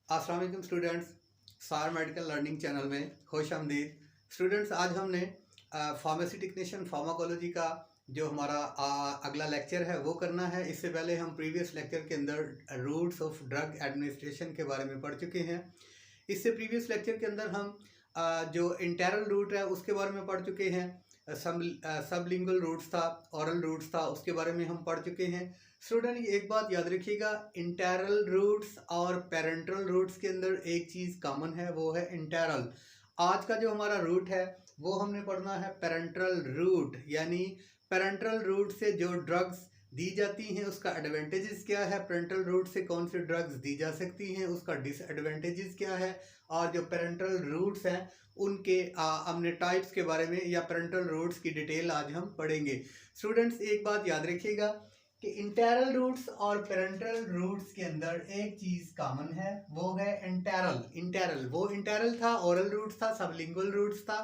अस्सलाम वालेकुम स्टूडेंट्स, सार मेडिकल लर्निंग चैनल में खुश आमदीद। स्टूडेंट्स, आज हमने फार्मेसी टेक्नीशियन फार्माकोलॉजी का जो हमारा अगला लेक्चर है वो करना है। इससे पहले हम प्रीवियस लेक्चर के अंदर रूट्स ऑफ ड्रग एडमिनिस्ट्रेशन के बारे में पढ़ चुके हैं। इससे प्रीवियस लेक्चर के अंदर हम जो इंटरल रूट है उसके बारे में पढ़ चुके हैं। सबलिंगुअल रूट्स था, ऑरल रूट्स था, उसके बारे में हम पढ़ चुके हैं। स्टूडेंट, एक बात याद रखिएगा, इंटरल रूट्स और पेरेंटल रूट्स के अंदर एक चीज़ कॉमन है, वो है इंटरल। आज का जो हमारा रूट है वो हमने पढ़ना है पेरेंटल रूट, यानी पेरेंटल रूट से जो ड्रग्स दी जाती हैं उसका एडवांटेजेस क्या है, पेरेंटल रूट से कौन सी ड्रग्स दी जा सकती हैं उसका डिसएडवांटेजेस क्या है, और जो पेरेंटल रूट्स हैं उनके हमने टाइप्स के बारे में या पेरेंटल रूट्स की डिटेल आज हम पढ़ेंगे। स्टूडेंट्स, एक बात याद रखिएगा कि इंटरल रूट्स और पेरेंटल रूट्स के अंदर एक चीज़ कॉमन है, वो है इंटरल। वो इंटरल था, ओरल रूट्स था, सबलिंगुअल रूट्स था।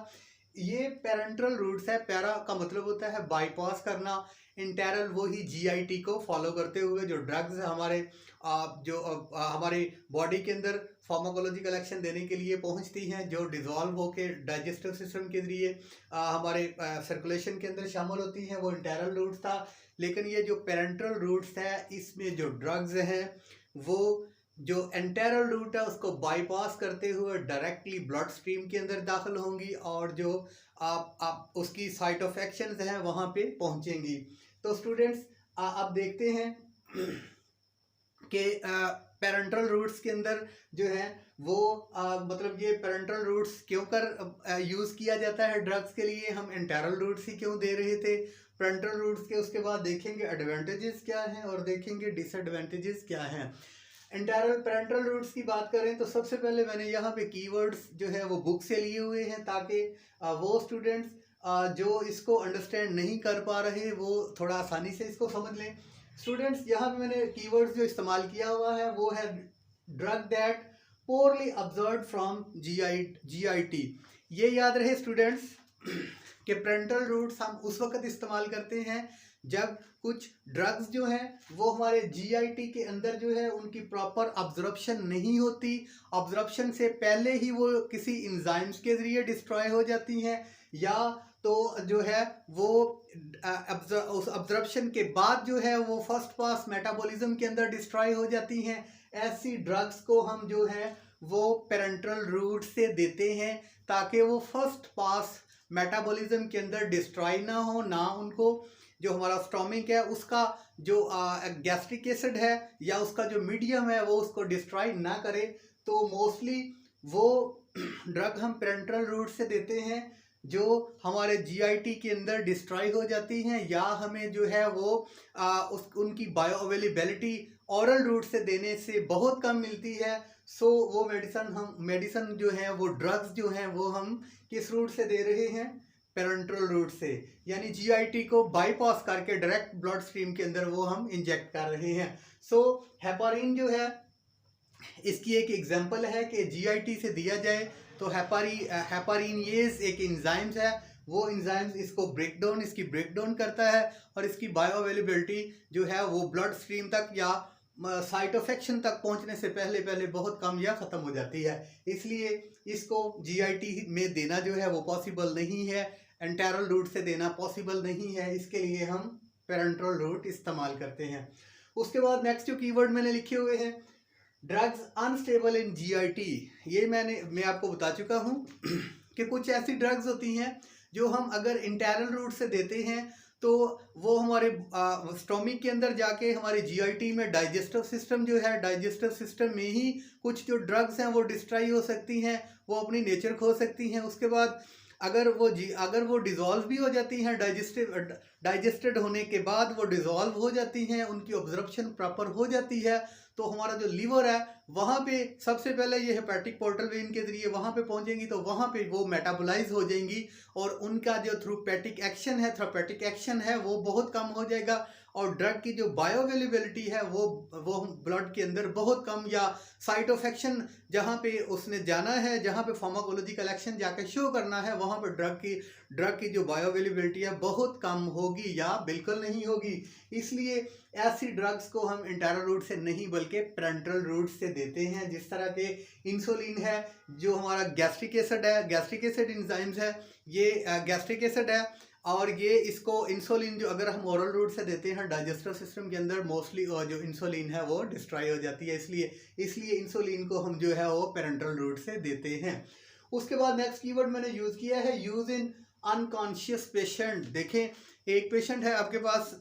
ये पेरेंटल रूट्स है। पैरा का मतलब होता है बाईपास करना। इंटरल वो ही जीआईटी को फॉलो करते हुए जो ड्रग्स हमारे हमारे बॉडी के अंदर फार्माकोलॉजिकल एक्शन देने के लिए पहुंचती हैं, जो डिज़ोल्व होकर डाइजेस्टिव सिस्टम के जरिए हमारे सर्कुलेशन के अंदर शामिल होती हैं, वो इंटरल रूट्स था। लेकिन ये जो पेरेंटल रूट्स है इसमें जो ड्रग्स हैं वो जो एंटेरल रूट है उसको बाईपास करते हुए डायरेक्टली ब्लड स्ट्रीम के अंदर दाखिल होंगी और जो आप उसकी साइट ऑफ एक्शन हैं वहाँ पे पहुँचेंगी। तो स्टूडेंट्स, आप देखते हैं कि पेरेंटल रूट्स के अंदर जो है वो मतलब ये पेरेंटल रूट्स क्यों कर यूज़ किया जाता है ड्रग्स के लिए, हम एंटेरल रूट्स ही क्यों दे रहे थे पेरेंटल रूट्स के। उसके बाद देखेंगे एडवांटेजेस क्या हैं और देखेंगे डिसएडवांटेजेस क्या हैं। इंटरल पेरेंटल रूट्स की बात करें तो सबसे पहले मैंने यहाँ पे कीवर्ड्स जो है वो बुक से लिए हुए हैं, ताकि वो स्टूडेंट्स जो इसको अंडरस्टैंड नहीं कर पा रहे वो थोड़ा आसानी से इसको समझ लें। स्टूडेंट्स, यहाँ पे मैंने कीवर्ड्स जो इस्तेमाल किया हुआ है वो है drug that poorly observed from GIT. ये याद रहे स्टूडेंट्स कि पेरेंटल रूट्स हम उस वक्त इस्तेमाल करते हैं जब कुछ ड्रग्स जो हैं वो हमारे जीआईटी के अंदर जो है उनकी प्रॉपर ऑब्जर्प्शन नहीं होती। ऑब्जर्प्शन से पहले ही वो किसी इंजाइम्स के ज़रिए डिस्ट्रॉय हो जाती हैं, या तो जो है वो उस ऑब्जर्प्शन के बाद जो है वो फर्स्ट पास मेटाबॉलिज्म के अंदर डिस्ट्रॉय हो जाती हैं। ऐसी ड्रग्स को हम जो है वो पेरेंटल रूट से देते हैं ताकि वो फर्स्ट पास मेटाबॉलिज्म के अंदर डिस्ट्रॉय ना हो, ना उनको जो हमारा स्टोमिक है उसका जो गैस्ट्रिक एसिड है या उसका जो मीडियम है वो उसको डिस्ट्रॉय ना करे। तो मोस्टली वो ड्रग हम पेरेंटल रूट से देते हैं जो हमारे जीआईटी के अंदर डिस्ट्रॉय हो जाती हैं, या हमें जो है वो उनकी बायो अवेलेबिलिटी ओरल रूट से देने से बहुत कम मिलती है। सो वो मेडिसिन जो है वो ड्रग्स जो हैं वो हम किस रूट से दे रहे हैं, पेरेंटल रूट से, यानी जीआईटी को बाईपास करके डायरेक्ट ब्लड स्ट्रीम के अंदर वो हम इंजेक्ट कर रहे हैं। सो हेपारिन जो है इसकी एक एग्जांपल है कि जीआईटी से दिया जाए तो हेपारिनेज एक एंजाइम्स है, वो एंजाइम्स इसकी ब्रेकडाउन करता है और इसकी बायो अवेलेबिलिटी जो है वो ब्लड स्ट्रीम तक या साइट ऑफ एक्शन तक पहुंचने से पहले बहुत कम या ख़त्म हो जाती है। इसलिए इसको जीआईटी में देना जो है वो पॉसिबल नहीं है, एंटेरल रूट से देना पॉसिबल नहीं है। इसके लिए हम पेरेंटल रूट इस्तेमाल करते हैं। उसके बाद नेक्स्ट जो कीवर्ड मैंने लिखे हुए हैं, ड्रग्स अनस्टेबल इन जीआईटी। ये मैं आपको बता चुका हूँ कि कुछ ऐसी ड्रग्स होती हैं जो हम अगर इंटरल रूट से देते हैं तो वो हमारे स्टोमिक के अंदर जाके हमारे जीआईटी में डाइजेस्टिव सिस्टम जो है, डाइजेस्टिव सिस्टम में ही कुछ जो ड्रग्स हैं वो डिस्ट्रॉय हो सकती हैं, वो अपनी नेचर खो सकती हैं। उसके बाद अगर वो डिज़ोल्व भी हो जाती हैं, डाइजेस्टेड होने के बाद वो डिज़ोल्व हो जाती हैं, उनकी ऑब्जर्प्शन प्रॉपर हो जाती है, तो हमारा जो लीवर है वहाँ पे सबसे पहले ये हेपेटिक पोर्टल वेन के ज़रिए वहाँ पे पहुँचेंगी, तो वहाँ पे वो मेटाबोलाइज हो जाएंगी और उनका जो थ्रोपेटिक एक्शन है वो बहुत कम हो जाएगा और ड्रग की जो बायोअवेलेबिलिटी है वो ब्लड के अंदर बहुत कम, या साइट ऑफ एक्शन जहाँ पे उसने जाना है, जहाँ पे फार्माकोलॉजिकल एक्शन जाके शो करना है, वहाँ पर ड्रग की जो बायोअवेलेबिलिटी है बहुत कम होगी या बिल्कुल नहीं होगी। इसलिए ऐसी ड्रग्स को हम इंटरनल रूट से नहीं बल्कि पैरेंटल रूट से देते हैं। जिस तरह के इंसुलिन है, जो हमारा गैस्ट्रिक एसिड है, गैस्ट्रिक एसिड एंजाइम्स है, ये गैस्ट्रिक एसिड है, और ये इसको इंसुलिन जो अगर हम ओरल रूट से देते हैं डाइजेस्टिव सिस्टम के अंदर मोस्टली जो इंसुलिन है वो डिस्ट्रॉय हो जाती है, इसलिए इंसुलिन को हम जो है वो पैरेंटल रूट से देते हैं। उसके बाद नेक्स्ट कीवर्ड मैंने यूज़ किया है यूज़ इन अनकॉन्शियस पेशेंट। देखें, एक पेशेंट है आपके पास,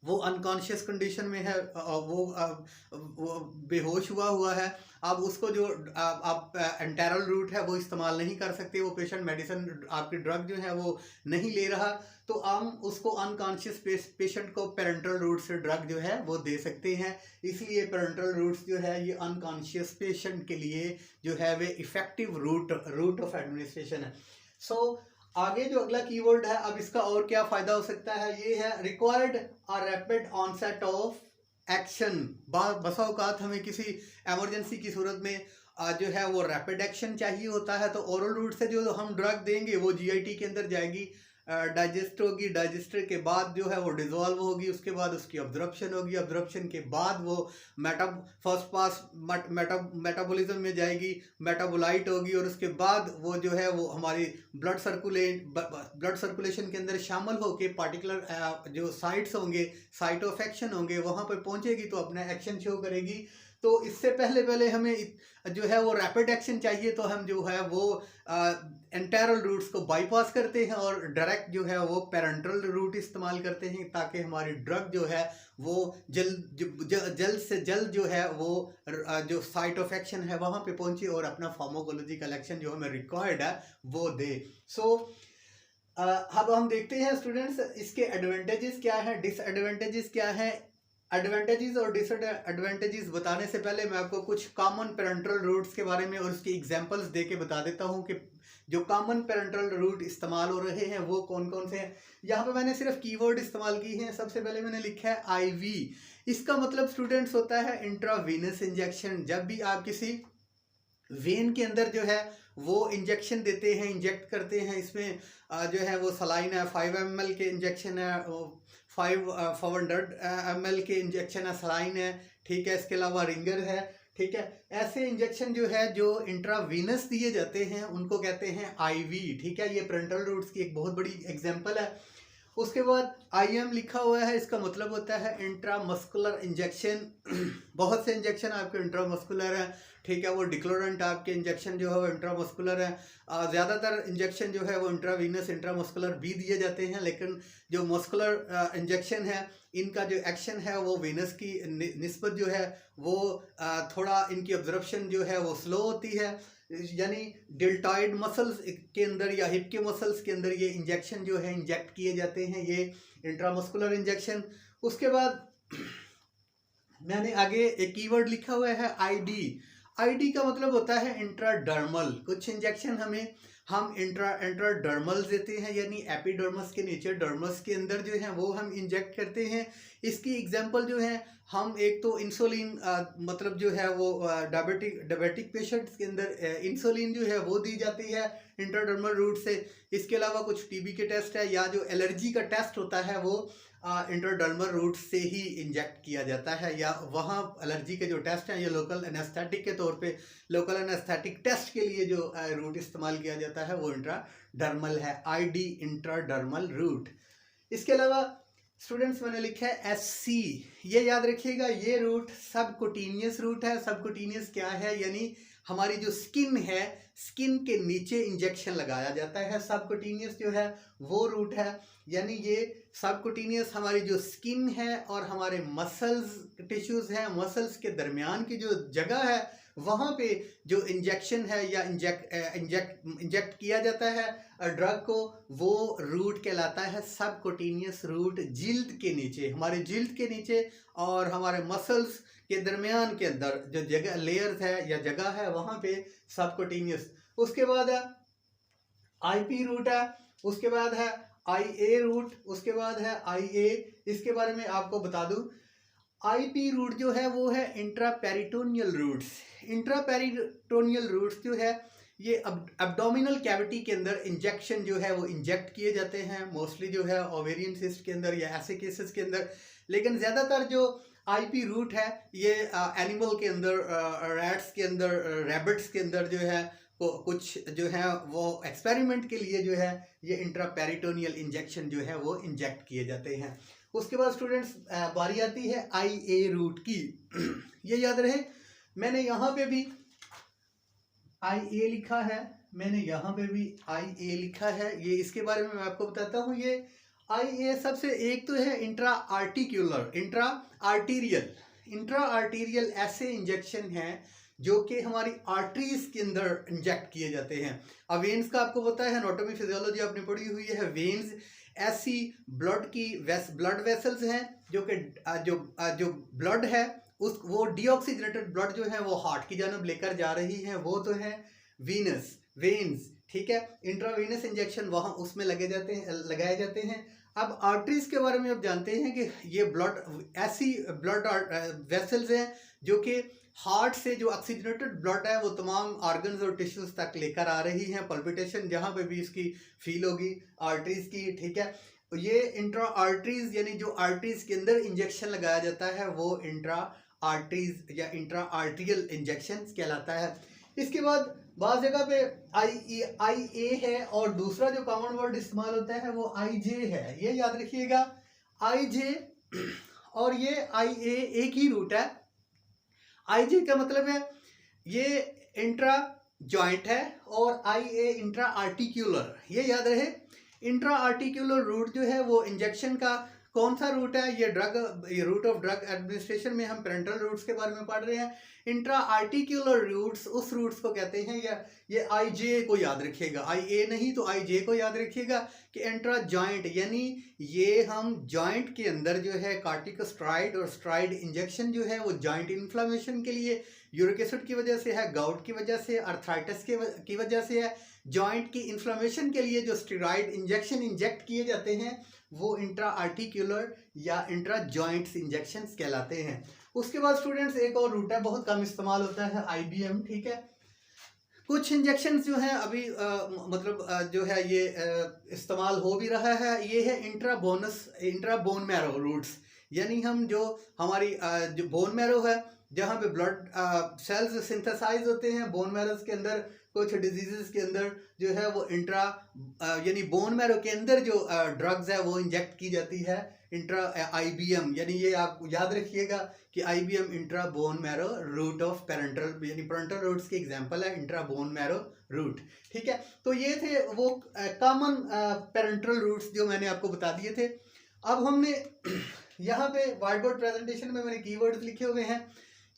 वो अनकॉन्शियस कंडीशन में है, वो बेहोश हुआ है। अब उसको जो आप एंटेरल रूट है वो इस्तेमाल नहीं कर सकते, वो पेशेंट मेडिसिन आपकी ड्रग जो है वो नहीं ले रहा, तो हम उसको अनकॉन्शियस पेशेंट को पैरेंटल रूट से ड्रग जो है वो दे सकते हैं। इसलिए पैरेंटल रूट्स जो है ये अनकॉन्शियस पेशेंट के लिए जो है वे इफेक्टिव रूट ऑफ एडमिनिस्ट्रेशन है। सो आगे जो अगला कीवर्ड है, अब इसका और क्या फ़ायदा हो सकता है, ये है required a rapid onset of action. बसा औकात हमें किसी एमरजेंसी की सूरत में जो है वो रैपिड एक्शन चाहिए होता है, तो ओरल रूट से जो हम ड्रग देंगे वो जीआईटी के अंदर जाएगी, डाइजेस्ट होगी, डाइजेस्टर के बाद जो है वो डिज़ोल्व होगी, उसके बाद उसकी अब्जॉर्प्शन होगी, अब्जॉर्प्शन के बाद वो फर्स्ट पास मेटाबॉलिज्म में जाएगी, मेटाबोलाइट होगी, और उसके बाद वो जो है वो हमारी ब्लड सर्कुलेशन के अंदर शामिल होके पार्टिकुलर जो साइट्स होंगे, साइट ऑफ एक्शन होंगे, वहाँ पर पहुँचेगी तो अपना एक्शन शो करेगी। तो इससे पहले हमें जो है वो रैपिड एक्शन चाहिए, तो हम जो है वो एंटेरल रूट्स को बाईपास करते हैं और डायरेक्ट जो है वो पैरेंटल रूट इस्तेमाल करते हैं, ताकि हमारी ड्रग जो है वो जल्द से जल्द जो है वो जो साइट ऑफ एक्शन है वहाँ पे पहुँचे और अपना फार्माकोलॉजिकल एक्शन जो हमें रिक्वायर्ड है वो दे। सो अब हम देखते हैं स्टूडेंट्स, इसके एडवांटेजेस क्या हैं, डिसएडवांटेजेस क्या हैं। एडवांटेजेस और डिसएडवांटेजेस बताने से पहले मैं आपको कुछ कॉमन पैरेंटल रूट्स के बारे में और उसकी एग्जांपल्स दे के बता देता हूं कि जो कॉमन पैरेंटल रूट इस्तेमाल हो रहे हैं वो कौन कौन से हैं। यहाँ पे मैंने सिर्फ कीवर्ड इस्तेमाल की हैं। सबसे पहले मैंने लिखा है आईवी। इसका मतलब स्टूडेंट्स होता है इंट्रावीनस इंजेक्शन। जब भी आप किसी वेन के अंदर जो है वो इंजेक्शन देते हैं, इंजेक्ट करते हैं, इसमें जो है वो सलाइन है, 5 ml के इंजेक्शन है, 500 ml के इंजेक्शन है, सलाइन है, ठीक है, इसके अलावा रिंगर है, ठीक है। ऐसे इंजेक्शन जो है जो इंट्रावीनस दिए जाते हैं उनको कहते हैं आईवी, ठीक है। ये पैरेंटल रूट्स की एक बहुत बड़ी एग्जांपल है। उसके बाद आईएम लिखा हुआ है, इसका मतलब होता है इंट्रामस्कुलर इंजेक्शन। बहुत से इंजेक्शन आपके इंट्रामस्कुलर हैं, ठीक है। वो डिक्लोरेंट आपके इंजेक्शन जो है वो इंट्रामस्कुलर है। ज़्यादातर इंजेक्शन जो है वो इंट्रावीनस इंट्रामस्कुलर भी दिए जाते हैं, लेकिन जो मस्कुलर इंजेक्शन है इनका जो एक्शन है वो वेनस की निस्बत जो है वो थोड़ा इनकी ऑब्जर्प्शन जो है वो स्लो होती है, यानी डेल्टॉइड मसल्स के अंदर या हिप के मसल्स के अंदर ये इंजेक्शन जो है इंजेक्ट किए जाते हैं, ये इंट्रामस्कुलर इंजेक्शन। उसके बाद मैंने आगे एक कीवर्ड लिखा हुआ है आईडी। आईडी का मतलब होता है इंट्राडर्मल। कुछ इंजेक्शन हम इंट्राडर्मल देते हैं, यानी एपिडर्मस के नीचे डर्मस के अंदर जो है वो हम इंजेक्ट करते हैं। इसकी एग्जांपल जो है, हम एक तो इंसुलिन मतलब जो है वो डायबिटिक पेशेंट्स के अंदर इंसुलिन जो है वो दी जाती है इंट्राडर्मल रूट से। इसके अलावा कुछ टीबी के टेस्ट है या जो एलर्जी का टेस्ट होता है वो इंट्राडर्मल रूट से ही इंजेक्ट किया जाता है, या वहाँ एलर्जी के जो टेस्ट हैं ये लोकल एनेस्थेटिक के तौर पे, लोकल एनेस्थेटिक टेस्ट के लिए जो रूट इस्तेमाल किया जाता है वो इंट्राडर्मल है, आईडी इंट्राडर्मल रूट। इसके अलावा स्टूडेंट्स मैंने लिखा है एससी, ये याद रखिएगा, ये रूट सबकुटेनियस रूट है। सबकुटेनियस क्या है, यानी हमारी जो स्किन है, स्किन के नीचे इंजेक्शन लगाया जाता है, सबकुटेनियस जो है वो रूट है। यानी ये सबकुटेनियस हमारी जो स्किन है और हमारे मसल्स टिश्यूज हैं, मसल्स के दरमियान की जो जगह है वहाँ पे जो इंजेक्शन है या इंजेक्ट किया जाता है ड्रग को, वो रूट कहलाता है सबकुटेनियस रूट। जिल्द के नीचे, हमारे जिल्द के नीचे और हमारे मसल्स के दरमियान के अंदर जो जगह लेयर्स है या जगह है वहाँ पे सबकुटेनियस। उसके बाद आईपी रूट है, उसके बाद है IA रूट, उसके बाद है IA। इसके बारे में आपको बता दूं, IP रूट जो है वो है इंट्रापेरिटोनियल रूट्स। इंट्रापेरिटोनियल रूट्स जो है ये एब्डोमिनल कैविटी के अंदर इंजेक्शन जो है वो इंजेक्ट किए जाते हैं, मोस्टली जो है ओवेरियन सिस्ट के अंदर या ऐसे केसेस के अंदर। लेकिन ज़्यादातर जो IP रूट है ये एनिमल के अंदर, रैट्स के अंदर, रैबिट्स के अंदर जो है कुछ जो है वो एक्सपेरिमेंट के लिए जो है ये इंट्रापेरिटोनियल इंजेक्शन जो है वो इंजेक्ट किए जाते हैं। उसके बाद स्टूडेंट्स बारी आती है IA रूट की। ये याद रहे, मैंने यहाँ पे भी IA लिखा है, मैंने यहाँ पे भी IA लिखा है। ये इसके बारे में मैं आपको बताता हूँ। ये IA सबसे एक तो है इंट्रा आर्टिक्यूलर, इंट्रा आर्टीरियल ऐसे इंजेक्शन हैं जो कि हमारी आर्टरीज के अंदर इंजेक्ट किए जाते हैं। अब वेन्स का आपको पता है, एनाटॉमी फिजियोलॉजी आपने पढ़ी हुई है। वेन्स ऐसी ब्लड वेसल्स हैं जो कि जो ब्लड है उस वो डीऑक्सीजनेटेड ब्लड जो है वो हार्ट की जानब लेकर जा रही है, वो तो है वेन्स, ठीक है। इंट्रावेनस इंजेक्शन वहाँ उसमें लगाए जाते हैं। अब आर्टरीज के बारे में आप जानते हैं कि ये ऐसी ब्लड वेसल्स हैं जो कि हार्ट से जो ऑक्सीजनेटेड ब्लड है वो तमाम ऑर्गन्स और टिश्यूज तक लेकर आ रही हैं। पल्पिटेशन जहाँ पे भी इसकी फील होगी आर्टरीज की, ठीक है। ये इंट्रा आर्टरीज यानी जो आर्टरीज के अंदर इंजेक्शन लगाया जाता है वो इंट्रा आर्टरीज या इंट्रा आर्टियल इंजेक्शन कहलाता है। इसके बाद बाज़ जगह पे IA है और दूसरा जो कॉमन वर्ड इस्तेमाल होता है वो IJ है। ये याद रखिएगा, IJ और ये IA एक ही रूट है। IJ का मतलब है ये इंट्रा जॉइंट है और IA इंट्रा आर्टिक्यूलर। ये याद रहे, इंट्रा आर्टिक्यूलर रूट जो है वो इंजेक्शन का कौन सा रूट है, ये रूट ऑफ ड्रग एडमिनिस्ट्रेशन में हम पेरेंटल रूट्स के बारे में पढ़ रहे हैं। इंट्रा आर्टिक्यूलर रूट्स उस रूट्स को कहते हैं, या ये IJ को याद रखिएगा, IA नहीं तो IJ को याद रखिएगा कि इंट्रा जॉइंट यानी ये हम जॉइंट के अंदर जो है कार्टिकोस्टेरॉइड और स्टेरॉइड इंजेक्शन जो है वो जॉइंट इन्फ्लेमेशन के लिए, यूरिक एसिड की वजह से है, गाउट की वजह से, अर्थराइटिस की वजह से है, जॉइंट की इन्फ्लेमेशन के लिए जो स्टेरॉइड इंजेक्शन इंजेक्ट किए जाते हैं वो इंट्रा आर्टिक्यूलर या इंट्रा जॉइंट्स इंजेक्शंस कहलाते हैं। उसके बाद स्टूडेंट्स एक और रूट है, बहुत कम इस्तेमाल होता है, IBM, ठीक है। कुछ इंजेक्शंस जो हैं अभी जो है ये इस्तेमाल हो भी रहा है, ये है इंट्रा बोन मैरो रूट्स। यानी हम जो हमारी जो बोन मैरो है जहाँ पे ब्लड सेल्स सिंथेसाइज होते हैं बोन मैरो के अंदर, कुछ डिजीजेस के अंदर जो है वो इंट्रा यानी बोन मैरो के अंदर जो ड्रग्स है वो इंजेक्ट की जाती है इंट्रा IBM। यानी ये आप याद रखिएगा कि IBM intra bone marrow route of parental, यानी पेरेंटल रूट्स की एग्जांपल है इंट्रा बोन मैरो रूट, ठीक है। तो ये थे वो कॉमन पेरेंटल रूट्स जो मैंने आपको बता दिए थे। अब हमने यहाँ पे व्हाइट बोर्ड प्रेजेंटेशन में मैंने कीवर्ड्स लिखे हुए हैं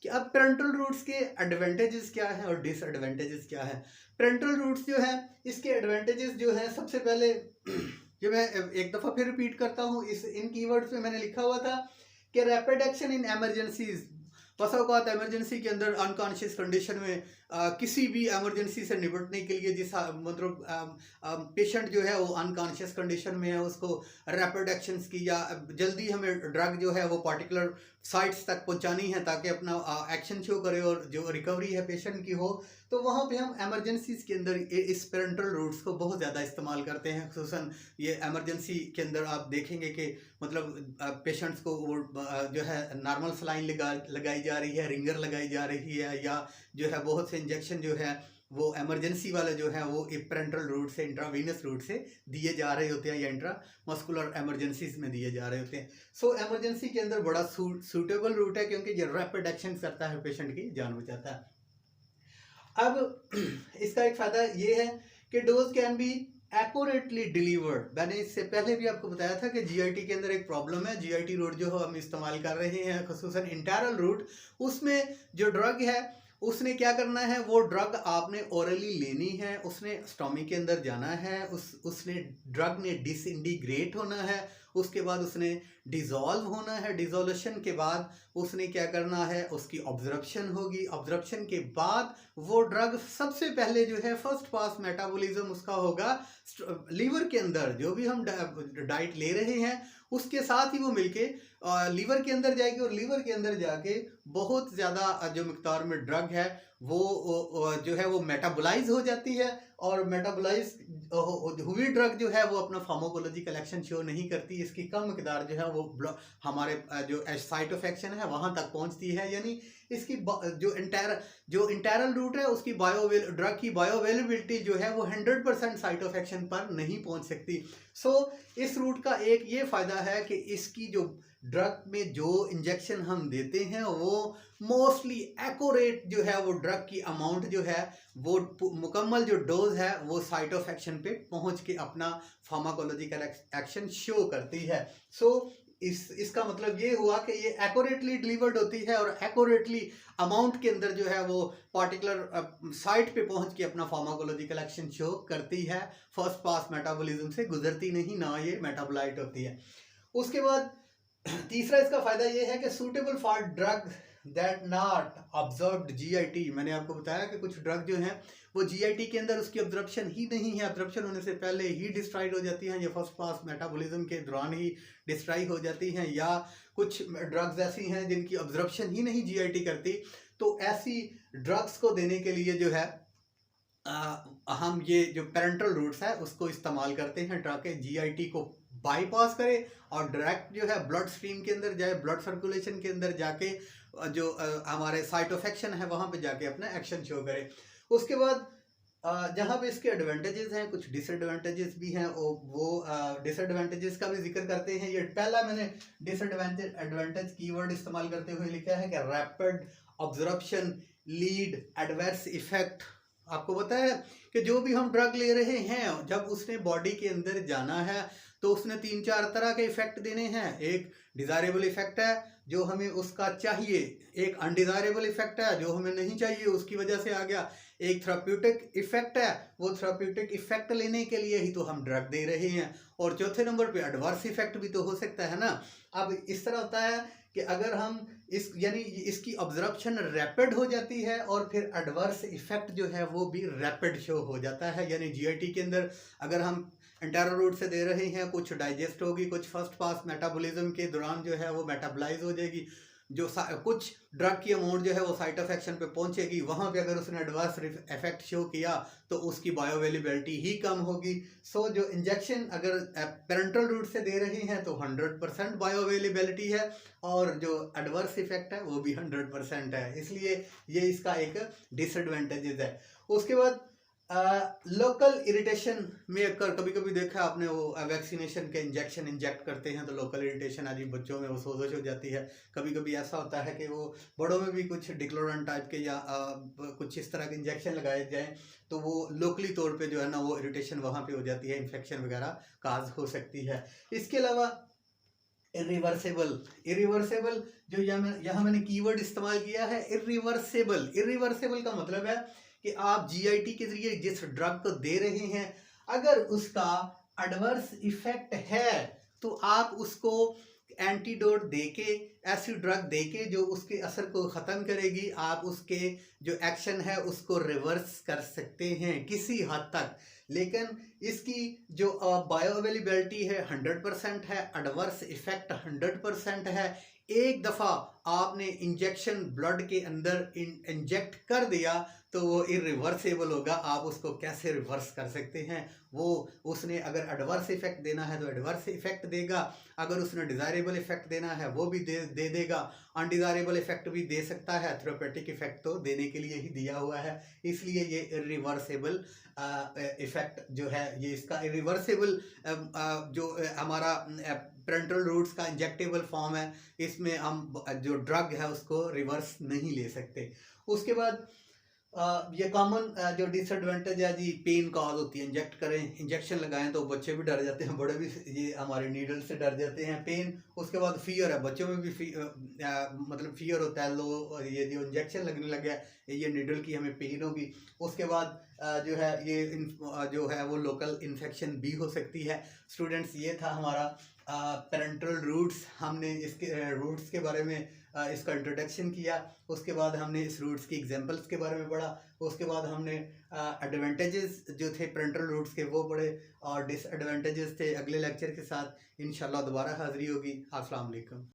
कि अब पेरेंटल रूट्स के एडवांटेजेस क्या हैं और डिसएडवांटेजेस क्या हैं। पेरेंटल रूट्स जो है इसके एडवांटेजेस जो है, सबसे पहले जो मैं एक दफ़ा फिर रिपीट करता हूँ, इन कीवर्ड्स में मैंने लिखा हुआ था कि रैपिड एक्शन इन एमरजेंसीज। बस औकात एमरजेंसी के अंदर अनकॉन्शियस कंडीशन में किसी भी एमरजेंसी से निपटने के लिए जिस पेशेंट जो है वो अनकॉन्शियस कंडीशन में है उसको रैपिड एक्शंस की या जल्दी हमें ड्रग जो है वो पार्टिकुलर साइट्स तक पहुंचानी है ताकि अपना एक्शन शो करे और जो रिकवरी है पेशेंट की हो, तो वहाँ पे हम एमरजेंसीज के अंदर इस पेरेंटल रूट्स को बहुत ज़्यादा इस्तेमाल करते हैं। खुसूसन ये एमरजेंसी के अंदर आप देखेंगे कि पेशेंट्स को वो जो है नॉर्मल सलाइन लगाई जा रही है, रिंगर लगाई जा रही है, या जो है बहुत से इंजेक्शन जो है वो एमरजेंसी वाले जो है वो पेरेंटल रूट से, इंट्रावीनस रूट से दिए जा रहे होते हैं या इंट्रा मस्कुलर एमरजेंसीज में दिए जा रहे होते हैं। सो एमरजेंसी के अंदर बड़ा सूटेबल रूट है क्योंकि ये रैपिड एक्शन करता है, पेशेंट की जान बचाता है। अब इसका एक फ़ायदा ये है कि dose can be accurately delivered. मैंने इससे पहले भी आपको बताया था कि GIT के अंदर एक प्रॉब्लम है, GIT रूट जो हम इस्तेमाल कर रहे हैं खुसूसन इंटरल रूट, उसमें जो ड्रग है उसने क्या करना है, वो ड्रग आपने ओरली लेनी है, उसने स्टोमिक के अंदर जाना है, उसने ड्रग ने डिसइंटीग्रेट होना है उसके बाद उसने डिज़ोल्व होना है, डिज़ोल्यूशन के बाद उसने क्या करना है, उसकी ऑब्जर्प्शन होगी, ऑब्जर्प्शन के बाद वो ड्रग सबसे पहले जो है फर्स्ट पास मेटाबॉलिज्म उसका होगा लीवर के अंदर। जो भी हम डाइट ले रहे हैं उसके साथ ही वो मिलके लीवर के अंदर जाएगी और लीवर के अंदर जाके बहुत ज़्यादा जो मिकदार में ड्रग है वो जो है वो मेटाबोलाइज हो जाती है, और मेटाबोलाइज हुई ड्रग जो है वो अपना फार्माकोलॉजिकल एक्शन शो नहीं करती। इसकी कम मिकदार जो है वो हमारे जो साइट ऑफ एक्शन है वहाँ तक पहुँचती है, यानी इसकी जो इंटरनल रूट है उसकी ड्रग की बायोअवेलेबिलिटी जो है वो 100% साइट ऑफ एक्शन पर नहीं पहुँच सकती। सो इस रूट का एक ये फ़ायदा है कि इसकी जो ड्रग में जो इंजेक्शन हम देते हैं वो मोस्टली एक्यूरेट जो है वो ड्रग की अमाउंट जो है वो मुकम्मल जो डोज है वो साइट ऑफ एक्शन पे पहुंच के अपना फार्माकोलॉजिकल एक्शन शो करती है। सो इसका मतलब ये हुआ कि ये एक्यूरेटली डिलीवर्ड होती है और एक्यूरेटली अमाउंट के अंदर जो है वो पार्टिकुलर साइट पे पहुंच के अपना फार्माकोलॉजिकल एक्शन शो करती है, फर्स्ट पास मेटाबॉलिज्म से गुजरती नहीं, ना ये मेटाबोलाइट होती है। उसके बाद तीसरा इसका फायदा ये है कि suitable for drug that not observed GIT. मैंने आपको बताया कि कुछ ड्रग जो हैं वो जीआईटी के अंदर उसकी ऑब्जर्प्शन ही नहीं है, ऑब्जर्प्शन होने से पहले ही डिस्ट्रॉयड हो जाती हैं, या फर्स्ट पास मेटाबॉलिज्म के दौरान ही डिस्ट्रॉय हो जाती हैं, या कुछ ड्रग्स ऐसी हैं जिनकी ऑब्जर्प्शन ही नहीं जीआईटी करती। तो ऐसी ड्रग्स को देने के लिए जो है हम ये जो पेरेंटल रूट्स है उसको इस्तेमाल करते हैं ताकि जीआईटी को बाईपास करे और डायरेक्ट जो है ब्लड स्ट्रीम के अंदर जाए, ब्लड सर्कुलेशन के अंदर जाके जो हमारे साइट ऑफ एक्शन है वहाँ पे जाके अपना एक्शन शो करे। उसके बाद जहाँ पे इसके एडवांटेजेस हैं कुछ डिसएडवांटेजेस भी हैं, वो डिसएडवांटेजेस का भी जिक्र करते हैं। ये पहला मैंने एडवांटेज कीवर्ड इस्तेमाल करते हुए लिखा है कि rapid absorption lead adverse effect. आपको पता है कि जो भी हम ड्रग ले रहे हैं जब उसने बॉडी के अंदर जाना है तो उसने 3-4 तरह के इफेक्ट देने हैं। एक डिज़ायरेबल इफेक्ट है जो हमें उसका चाहिए, एक अनडिज़ायरेबल इफेक्ट है जो हमें नहीं चाहिए उसकी वजह से आ गया, एक थेराप्यूटिक इफेक्ट है, वो थेराप्यूटिक इफेक्ट लेने के लिए ही तो हम ड्रग दे रहे हैं, और चौथे नंबर पे एडवर्स इफेक्ट भी तो हो सकता है ना। अब इस तरह होता है कि अगर हम यानी इसकी ऑब्जर्प्शन रैपिड हो जाती है और फिर एडवर्स इफेक्ट जो है वो भी रैपिड शो हो जाता है। यानी जीआईटी के अंदर अगर हम इंटरनल रूट से दे रहे हैं कुछ डाइजेस्ट होगी, कुछ फर्स्ट पास मेटाबॉलिज्म के दौरान जो है वो मेटाबोलाइज हो जाएगी, जो कुछ ड्रग की अमाउंट जो है वो साइट ऑफ एक्शन पे पहुंचेगी, वहाँ पे अगर उसने एडवर्स इफेक्ट शो किया तो उसकी बायोअवेलेबिलिटी ही कम होगी। सो जो इंजेक्शन अगर पेरेंटल रूट से दे रहे हैं तो 100% बायोअवेलेबिलिटी है, और जो एडवर्स इफेक्ट है वो भी 100% है, इसलिए ये इसका एक डिसएडवांटेजेस है। उसके बाद लोकल इरिटेशन में कभी कभी देखा आपने वो वैक्सीनेशन के इंजेक्शन इंजेक्ट करते हैं तो लोकल इरिटेशन आदि बच्चों में वो सोजश हो जाती है। कभी कभी ऐसा होता है कि वो बड़ों में भी कुछ डिक्लोरन टाइप के या कुछ इस तरह के इंजेक्शन लगाए जाएं तो वो लोकली तौर पे जो है ना वो इरिटेशन वहाँ पे हो जाती है, इन्फेक्शन वगैरह काज हो सकती है। इसके अलावा इरिवर्सेबल जो यहाँ मैंने कीवर्ड इस्तेमाल किया है इरिवर्सेबल का मतलब है कि आप जीआईटी के जरिए जिस ड्रग को दे रहे हैं अगर उसका एडवर्स इफेक्ट है तो आप उसको एंटीडोट देके, ऐसी ड्रग देके जो उसके असर को ख़त्म करेगी, आप उसके जो एक्शन है उसको रिवर्स कर सकते हैं किसी हद तक। लेकिन इसकी जो बायोअवेलेबिलिटी है 100% है, एडवर्स इफेक्ट 100% है। एक दफ़ा आपने इंजेक्शन ब्लड के अंदर इंजेक्ट कर दिया तो वो इरिवर्सेबल होगा, आप उसको कैसे रिवर्स कर सकते हैं। वो उसने अगर एडवर्स इफेक्ट देना है तो एडवर्स इफेक्ट देगा, अगर उसने डिज़ायरेबल इफेक्ट देना है वो भी दे देगा, अनडिज़ायरेबल इफेक्ट भी दे सकता है, थेरेपेटिक इफेक्ट तो देने के लिए ही दिया हुआ है। इसलिए ये इरिवर्सेबल इफेक्ट जो है ये इसका इरिवर्सेबल जो हमारा पेरेंटल रूट्स का इंजेक्टेबल फॉर्म है, इसमें हम जो ड्रग है उसको रिवर्स नहीं ले सकते। उसके बाद ये कॉमन जो डिसएडवांटेज है जी, पेन कॉज होती है, इंजेक्शन लगाएं तो बच्चे भी डर जाते हैं, बड़े भी ये हमारे नीडल से डर जाते हैं, पेन। उसके बाद फियर है, बच्चों में भी मतलब फियर होता है, लो ये जो इंजेक्शन लगने लग गया ये नीडल की हमें पेन होगी। उसके बाद जो है ये जो है वो लोकल इन्फेक्शन भी हो सकती है। स्टूडेंट्स ये था हमारा पेरेंटल रूट्स, हमने इसके रूट्स के बारे में इसका इंट्रोडक्शन किया। उसके बाद हमने इस रूट्स की एग्जांपल्स के बारे में पढ़ा। उसके बाद हमने एडवांटेजेस जो थे पेरेंटल रूट्स के वो पढ़े, और डिसएडवांटेजेस थे। अगले लेक्चर के साथ इंशाल्लाह दोबारा हाज़िरी होगी। अस्सलाम वालेकुम।